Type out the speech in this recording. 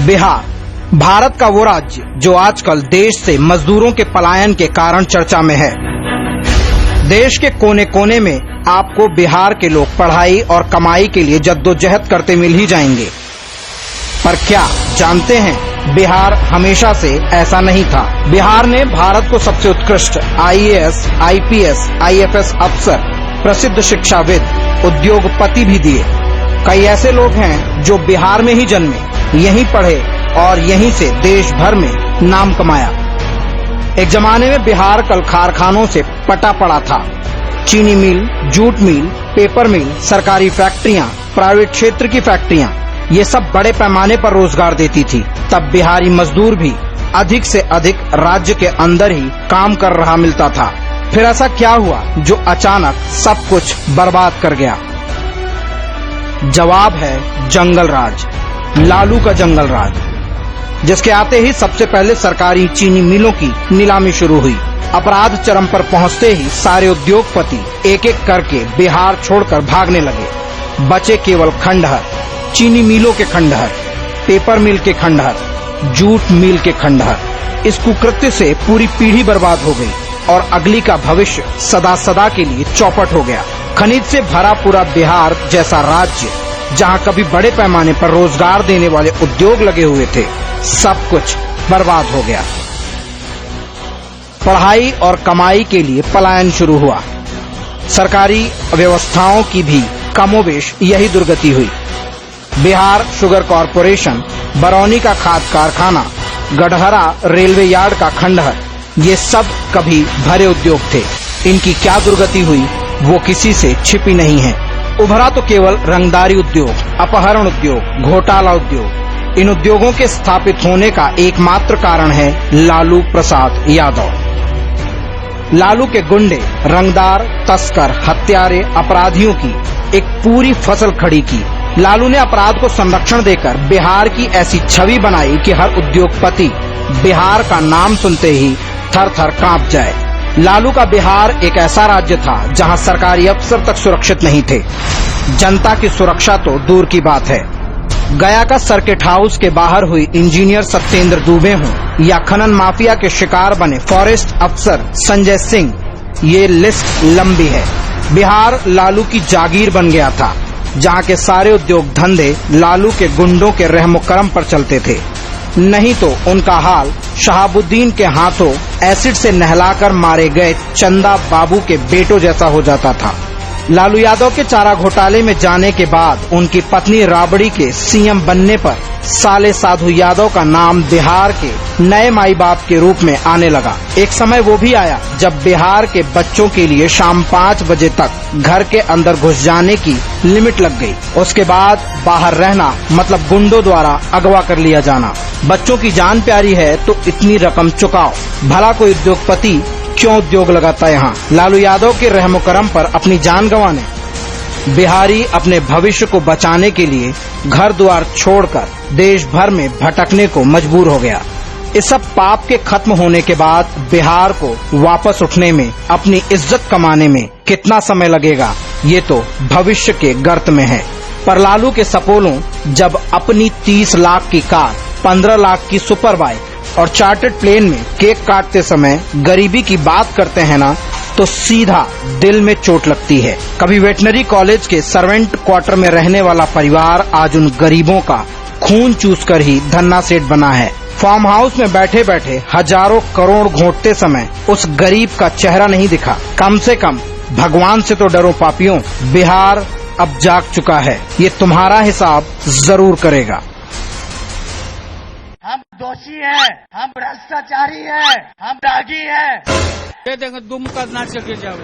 बिहार, भारत का वो राज्य जो आजकल देश से मजदूरों के पलायन के कारण चर्चा में है। देश के कोने कोने में आपको बिहार के लोग पढ़ाई और कमाई के लिए जद्दोजहद करते मिल ही जाएंगे। पर क्या जानते हैं, बिहार हमेशा से ऐसा नहीं था। बिहार ने भारत को सबसे उत्कृष्ट IAS, IPS, IFS अफसर, प्रसिद्ध शिक्षाविद, उद्योगपति भी दिए। कई ऐसे लोग हैं जो बिहार में ही जन्मे, यहीं पढ़े और यहीं से देश भर में नाम कमाया। एक जमाने में बिहार कल कारखानों से पटा पड़ा था। चीनी मिल, जूट मिल, पेपर मिल, सरकारी फैक्ट्रियां, प्राइवेट क्षेत्र की फैक्ट्रियां, ये सब बड़े पैमाने पर रोजगार देती थी। तब बिहारी मजदूर भी अधिक से अधिक राज्य के अंदर ही काम कर रहा मिलता था। फिर ऐसा क्या हुआ जो अचानक सब कुछ बर्बाद कर गया? जवाब है जंगल राज, लालू का जंगल राज, जिसके आते ही सबसे पहले सरकारी चीनी मिलों की नीलामी शुरू हुई। अपराध चरम पर पहुंचते ही सारे उद्योगपति एक एक करके बिहार छोड़कर भागने लगे। बचे केवल खंडहर, चीनी मिलों के खंडहर, पेपर मिल के खंडहर, जूट मिल के खंडहर। इस कुकृत्य से पूरी पीढ़ी बर्बाद हो गई और अगली का भविष्य सदा सदा के लिए चौपट हो गया। खनिज से भरा पूरा बिहार जैसा राज्य, जहां कभी बड़े पैमाने पर रोजगार देने वाले उद्योग लगे हुए थे, सब कुछ बर्बाद हो गया। पढ़ाई और कमाई के लिए पलायन शुरू हुआ। सरकारी व्यवस्थाओं की भी कमोबेश यही दुर्गति हुई। बिहार शुगर कॉरपोरेशन, बरौनी का खाद कारखाना, गढ़हरा रेलवे यार्ड का खंडहर, ये सब कभी भरे उद्योग थे। इनकी क्या दुर्गति हुई वो किसी से छिपी नहीं है। उभरा तो केवल रंगदारी उद्योग, अपहरण उद्योग, घोटाला उद्योग। इन उद्योगों के स्थापित होने का एकमात्र कारण है लालू प्रसाद यादव। लालू के गुंडे, रंगदार, तस्कर, हत्यारे, अपराधियों की एक पूरी फसल खड़ी की। लालू ने अपराध को संरक्षण देकर बिहार की ऐसी छवि बनाई कि हर उद्योगपति बिहार का नाम सुनते ही थर थर कांप जाए। लालू का बिहार एक ऐसा राज्य था जहां सरकारी अफसर तक सुरक्षित नहीं थे। जनता की सुरक्षा तो दूर की बात है। गया का सर्किट हाउस के बाहर हुई इंजीनियर सत्येंद्र दुबे हों या खनन माफिया के शिकार बने फॉरेस्ट अफसर संजय सिंह, ये लिस्ट लंबी है। बिहार लालू की जागीर बन गया था, जहां के सारे उद्योग धंधे लालू के गुंडों के रहमो करम पर चलते थे। नहीं तो उनका हाल शहाबुद्दीन के हाथों एसिड से नहलाकर मारे गए चंदा बाबू के बेटों जैसा हो जाता था। लालू यादव के चारा घोटाले में जाने के बाद उनकी पत्नी राबड़ी के CM बनने पर साले साधु यादव का नाम बिहार के नए माई बाप के रूप में आने लगा। एक समय वो भी आया जब बिहार के बच्चों के लिए शाम 5 बजे तक घर के अंदर घुस जाने की लिमिट लग गई। उसके बाद बाहर रहना मतलब गुंडों द्वारा अगवा कर लिया जाना। बच्चों की जान प्यारी है तो इतनी रकम चुकाओ। भला कोई उद्योगपति क्यों उद्योग लगाता यहाँ? लालू यादव के रहमो करम पर अपनी जान गंवाने बिहारी अपने भविष्य को बचाने के लिए घर द्वार छोड़कर देश भर में भटकने को मजबूर हो गया। इस सब पाप के खत्म होने के बाद बिहार को वापस उठने में, अपनी इज्जत कमाने में कितना समय लगेगा, ये तो भविष्य के गर्त में है। पर लालू के सपोलों जब अपनी 30 लाख की कार, 15 लाख की सुपर बाइक और चार्टर्ड प्लेन में केक काटते समय गरीबी की बात करते हैं ना, तो सीधा दिल में चोट लगती है। कभी वेटनरी कॉलेज के सर्वेंट क्वार्टर में रहने वाला परिवार आज उन गरीबों का खून चूसकर ही धन्ना सेठ बना है। फार्म हाउस में बैठे बैठे हजारों करोड़ घोंटते समय उस गरीब का चेहरा नहीं दिखा। कम से कम भगवान से तो डरो पापियों, बिहार अब जाग चुका है। ये तुम्हारा हिसाब जरूर करेगा। हम दोषी हैं, हम भ्रष्टाचारी हैं, हम रागी हैं। ये देखो दुम का नाच के जाओ।